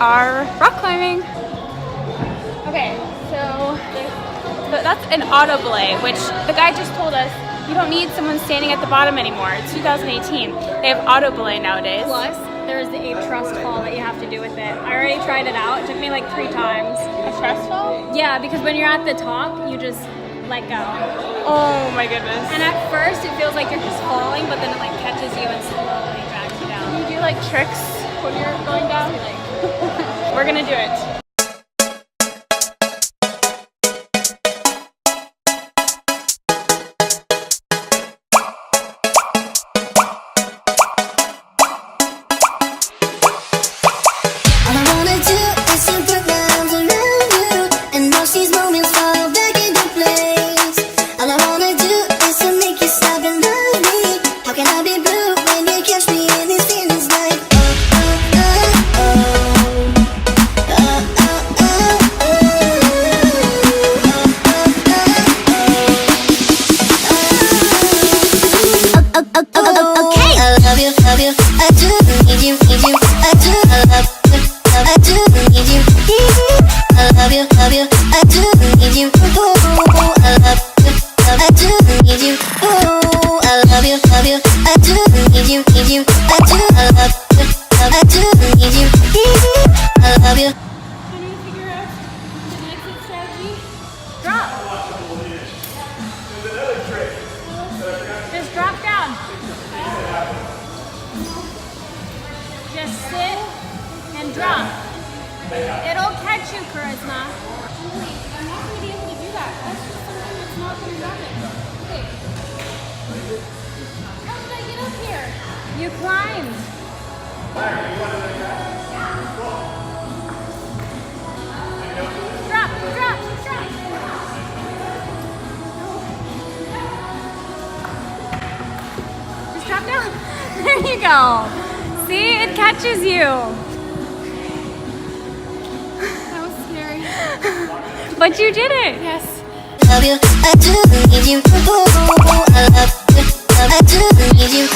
are rock climbing. Okay, so that's an auto belay, which the guy just told us you don't need someone standing at the bottom anymore. It's 2018. They have auto belay nowadays. Plus, there's the trust fall that you have to do with it. I already tried it out. It took me like 3 times. A trust fall? Yeah, because when you're at the top, you just let go. Oh my goodness. And at first, it feels like you're just falling, but then it like catches you and slowly drags you down. Can you do like tricks when you're going down? We're gonna do it. Just drop down. Just sit and drop. It'll catch you, Charisma. Wait, I'm not going to be able to do that. That's just something that's not going to happen. Okay. How did I get up here? You climbed. Drop, drop, drop. Just drop down. There you go. See, it catches you. That was scary. But you did it. Yes. Love you, I do need you. I love you, I do need you.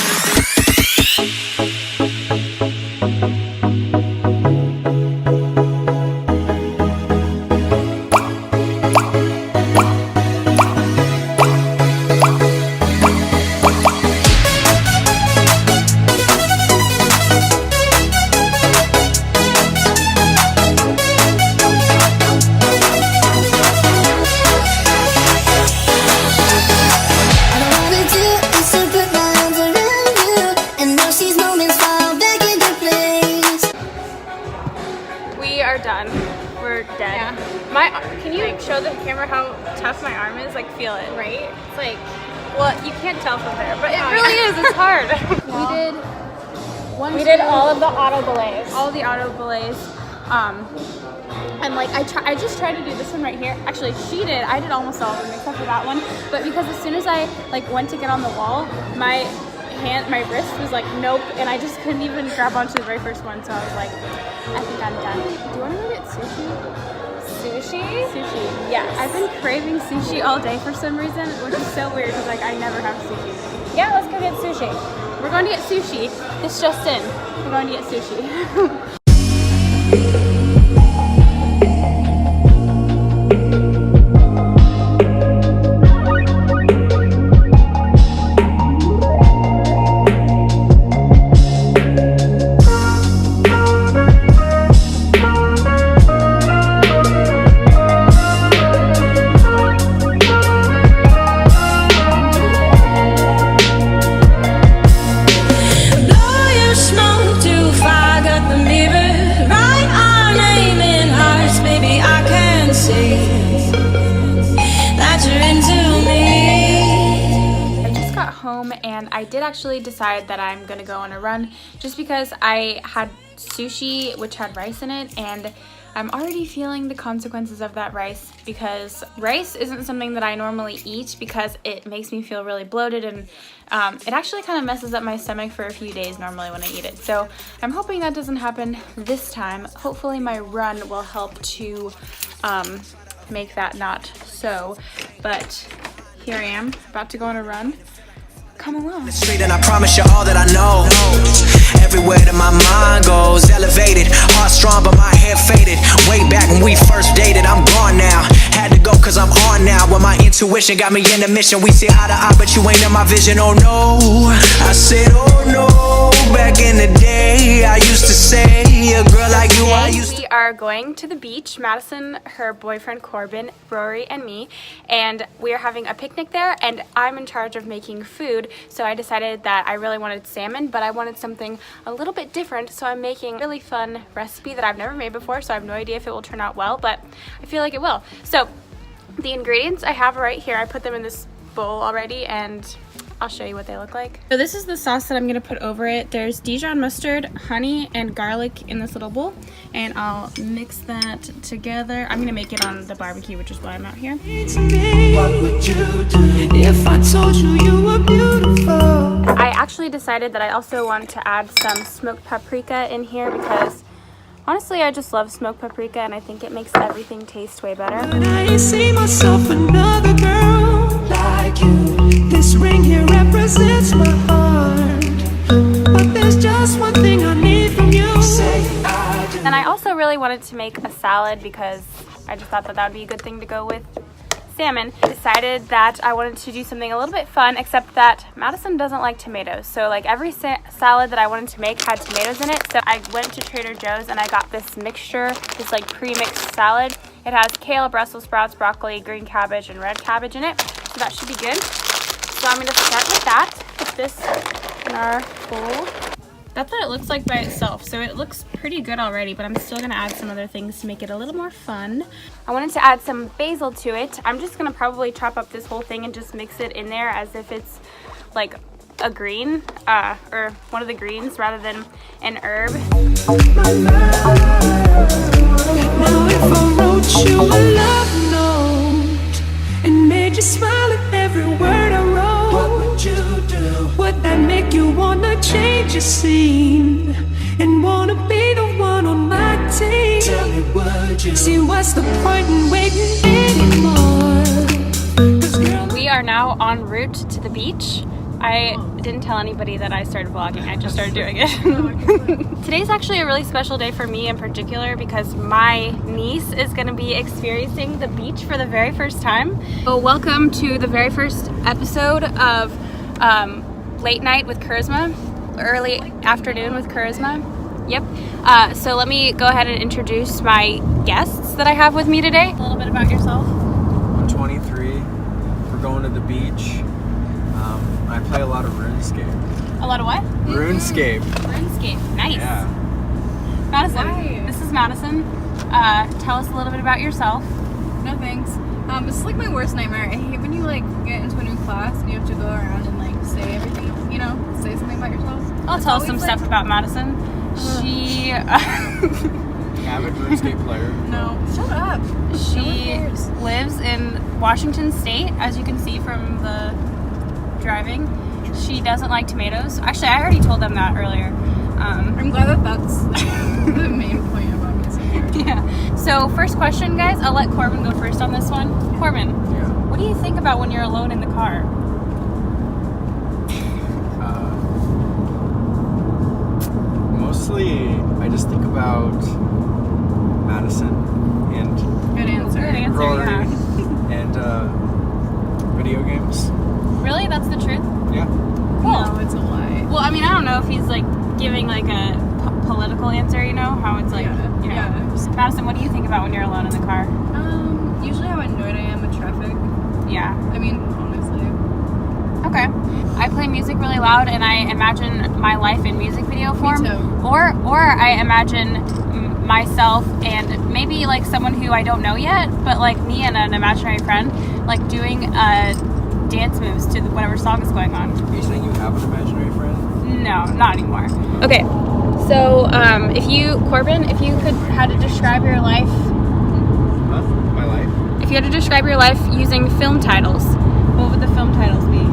Done. We're dead. Yeah. Can you show the camera how tough my arm is? Like, feel it. Right? It's like, well, you can't tell from there, but it really is. It's hard. we did all of the auto belays. All the auto belays. And like I just tried to do this one right here. Actually, she did. I did almost all of them except for that one. But because as soon as I like went to get on the wall, my wrist was like, nope, and I just couldn't even grab onto the very first one. So I was like, I think I'm done. Do you want to go get sushi? Sushi? Sushi. Yeah. I've been craving sushi all day for some reason, which is so weird because like I never have sushi. Yeah, let's go get sushi. We're going to get sushi. This just in. We're going to get sushi. And I did actually decide that I'm gonna go on a run just because I had sushi which had rice in it, and I'm already feeling the consequences of that rice because rice isn't something that I normally eat because it makes me feel really bloated, and it actually kind of messes up my stomach for a few days normally when I eat it. So I'm hoping that doesn't happen this time. Hopefully my run will help to make that not so, but here I am about to go on a run. Come along. Street, and I promise you all that I know. everywhere that my mind goes. Elevated, heart strong, but my head faded. Way back when we first dated, I'm gone now. Had to go cause I'm on now. When my intuition got me in the mission. We see eye to eye, but you ain't in my vision. Oh no, I said oh no. Back in the day, I used to say, a girl like you, I used to. We are going to the beach. Madison, her boyfriend Corbin, Rory, and me, and we are having a picnic there, and I'm in charge of making food. So I decided that I really wanted salmon, but I wanted something a little bit different, so I'm making a really fun recipe that I've never made before, so I have no idea if it will turn out well, but I feel like it will. So the ingredients I have right here, I put them in this bowl already, and I'll show you what they look like. So this is the sauce that I'm gonna put over it. There's Dijon mustard, honey, and garlic in this little bowl, and I'll mix that together. I'm gonna make it on the barbecue, which is why I'm out here. What would you do if I told you you were beautiful? I actually decided that I also want to add some smoked paprika in here because honestly, I just love smoked paprika, and I think it makes everything taste way better. But I ain't see myself another girl like you. This ring here represents my heart, but there's just one thing I need from you. Say I do. And I also really wanted to make a salad because I just thought that that would be a good thing to go with salmon. I decided that I wanted to do something a little bit fun, except that Madison doesn't like tomatoes. So like every salad that I wanted to make had tomatoes in it. So I went to Trader Joe's and I got this mixture, this like pre-mixed salad. It has kale, Brussels sprouts, broccoli, green cabbage, and red cabbage in it. So that should be good. So I'm going to start with that. Put this in our bowl. That's what it looks like by itself. So it looks pretty good already, but I'm still going to add some other things to make it a little more fun. I wanted to add some basil to it. I'm just going to probably chop up this whole thing and just mix it in there as if it's like a green or one of the greens rather than an herb. Now if I wrote you a love note and made you smile at every word I wrote, what would you do? Would that make you wanna change your scene and wanna be the one on my team? Tell me, would you? See, what's the point in waiting anymore? 'Cause girl, We are now en route to the beach. I didn't tell anybody that I started vlogging. I just started doing it. Today's actually a really special day for me in particular because my niece is going to be experiencing the beach for the very first time. So welcome to the very first episode of Late Night with Charisma, early afternoon with Charisma. Yep. So let me go ahead and introduce my guests that I have with me today. A little bit about yourself. I'm 23. We're going to the beach. I play a lot of RuneScape. A lot of what? RuneScape. RuneScape. Nice. Yeah. Madison. Hi. This is Madison. Tell us a little bit about yourself. No thanks. This is like my worst nightmare. I hate when you like get into a new class and you have to go around and like say everything, you know, say something about yourself. I'll It's tell always, some like, stuff about Madison. She Avid RuneScape player. No, shut up. she lives in Washington State, as you can see from the driving. She doesn't like tomatoes. Actually, I already told them that earlier. I'm glad that that's like, the main point about me. So far. Yeah. So first question, guys. I'll let Corbin go first on this one. Corbin, Yeah. what do you think about when you're alone in the car? Mostly, I just think about Madison and Good answer. Good answer. Rory Yeah. and video games. Really? That's the truth? Yeah. Cool. No, it's a lie. Well, I mean, I don't know if he's like giving like a political answer, you know, how it's like, Yeah, you know. yeah. Madison, what do you think about when you're alone in the car? Usually how annoyed I am with traffic. Yeah. I mean, honestly. Okay. I play music really loud and I imagine my life in music video form. too. Or I imagine myself and maybe like someone who I don't know yet, but like me and an imaginary friend, like doing dance moves to whatever song is going on. Are you saying you have an imaginary friend? No, not anymore. Okay. So, Corbin, if you had to describe your life, Huh? My life? if you had to describe your life using film titles, what would the film titles be?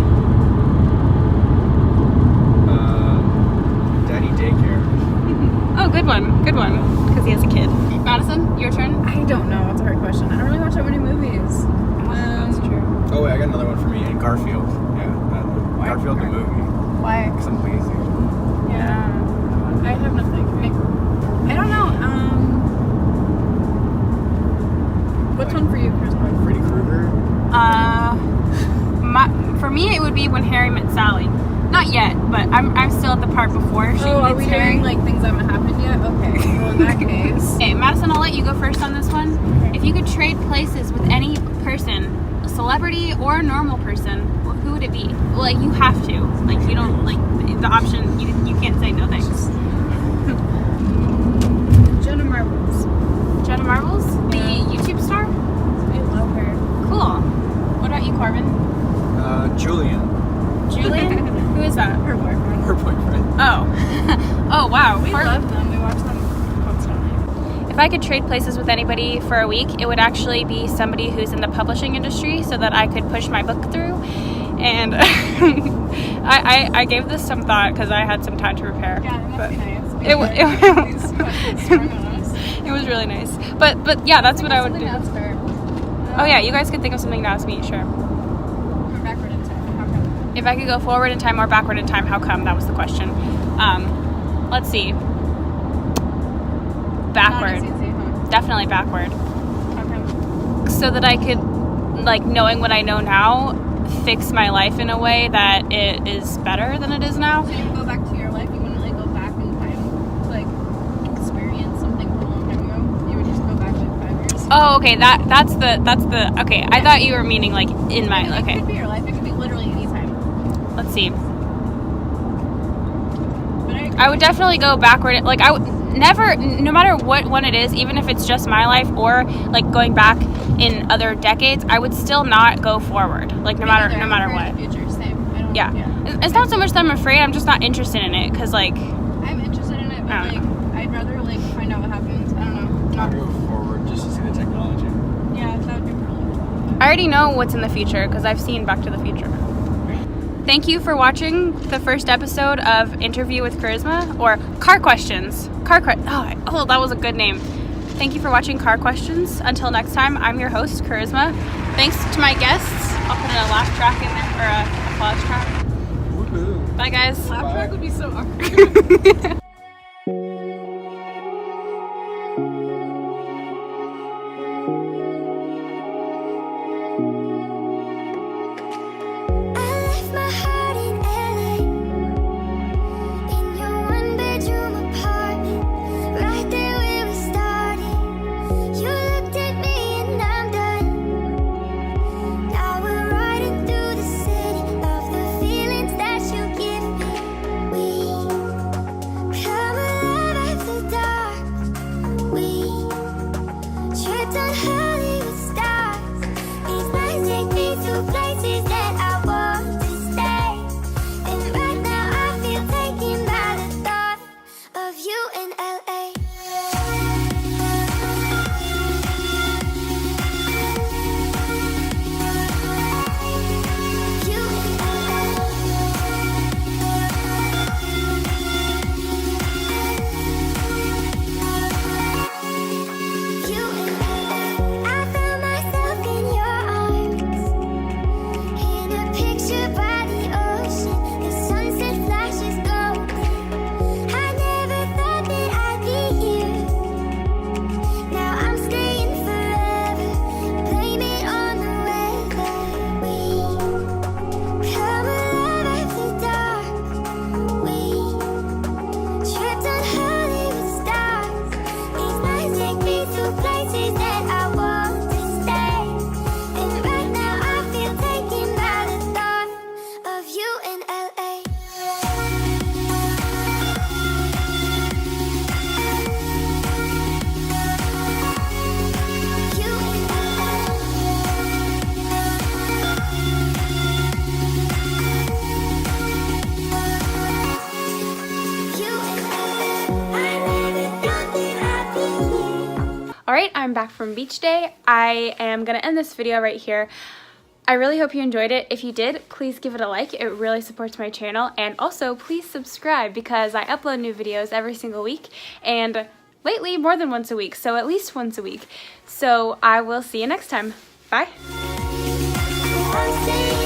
Daddy Daycare. Oh, good one, because he has a kid. Madison, your turn. I don't know. It's a hard question. I don't really watch that many movies. That's true. Oh wait, I got another one for me. And Garfield. Yeah. Garfield the movie. Why? Because I'm lazy. Yeah. I have nothing. I don't know. What's one for you, Chris? Like Freddy Krueger. For me, it would be When Harry Met Sally. Not yet, but I'm still at the part before she Are meets we Harry. doing like things that haven't happened yet? Okay. Well, in that case. Okay, Madison, I'll let you go first on this one. Okay. If you could trade places with any person, a celebrity or a normal person, who would it be? Like, you have to. Like, you don't, like, the option, you can't say no thanks. Jenna Marbles. Jenna Marbles? The YouTube star? I love her. Cool. What about you, Corbin? Julian. Julian? Who is that? Her boyfriend. Her boyfriend. Oh. Oh, wow. We love them. We watch them constantly. If I could trade places with anybody for a week, it would actually be somebody who's in the publishing industry so that I could push my book through. And I gave this some thought because I had some time to prepare. Yeah, it must be nice. It Nice. it was really nice. But yeah, that's what I would do. That's fair. Oh yeah, you guys could think of something to ask me, sure. We're backward in time. How come? If I could go forward in time or backward in time, how come? That was the question. Let's see. Backward. Not as easy, huh? Definitely backward. How come? So that I could, like, knowing what I know now, fix my life in a way that it is better than it is now. So you would go back to your life, you wouldn't like go back in time, like experience something from a long time ago. You would just go back like 5 years. Oh, okay. That's the okay. I thought you were meaning like in my It okay. could be your life. It could be literally any time. Let's see. But I would definitely go backward. Like, I would never, no matter what one it is, even if it's just my life or like going back in other decades, I would still not go forward. Like, no matter what. Future, same. I don't, Yeah. It's not so much that I'm afraid. I'm just not interested in it because, like, I'm interested in it, but I don't like I'd rather like find out what happens. I don't know. Not go forward just to see the technology. Yeah, that would be brilliant. I already know what's in the future because I've seen Back to the Future. Thank you for watching the first episode of Interview with Charisma, or Car Questions. Oh, that was a good name. Thank you for watching Car Questions. Until next time, I'm your host, Charisma. Thanks to my guests. I'll put in a laugh track in there, or a applause track. Woohoo. Bye, guys. Laugh track would be so awkward. Alright, I'm back from beach day. I am going to end this video right here. I really hope you enjoyed it. If you did, please give it a like. It really supports my channel. And also, please subscribe because I upload new videos every single week. And lately, more than once a week. So at least once a week. So I will see you next time. Bye. I'll say